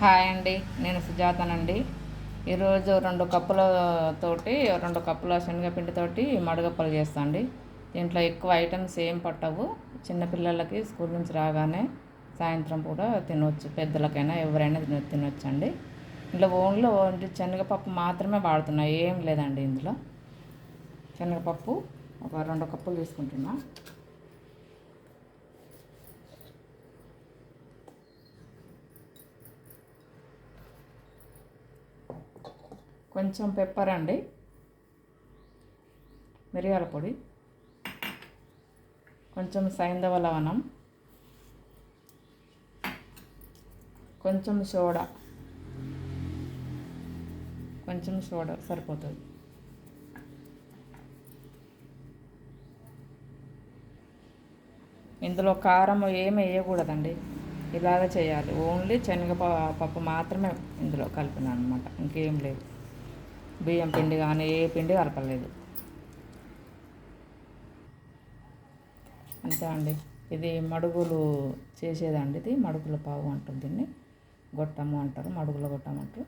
Hi అండి, నేను సుజాతనండి. ఈరోజు 2 కప్పుల శనగపిండితోటి మడగప్పలు చేస్తా అండి. దీంట్లో ఎక్కువ ఐటమ్స్ ఏం పట్టవు. చిన్నపిల్లలకి స్కూల్ నుంచి రాగానే సాయంత్రం పూట తినవచ్చు, పెద్దలకైనా ఎవరైనా తినొచ్చు అండి. ఇందులో ఓన్లీ శనగపప్పు మాత్రమే వాడుతున్నాయి, ఏం లేదండి. ఇందులో శనగపప్పు ఒక 2 కప్పులు తీసుకుంటున్నా. కొంచెం పెప్పర్ అండి, మిరియాల పొడి, కొంచెం సైంధవ లవణం, కొంచెం సోడా సరిపోతుంది. ఇందులో కారం ఏమి వేయకూడదండి, ఇలాగ చేయాలి. ఓన్లీ శనగపప్పు మాత్రమే ఇందులో కలిపినాను అనమాట, ఇంకేం లేదు. బియ్యం పిండి కానీ ఏ పిండి కలపలేదు. అంతే అండి. ఇది మడుగులు చేసేదండి. ఇది మడుగుల పావు అంటారు, దీన్ని గొట్టము అంటారు, మడుగుల గొట్టం అంటారు.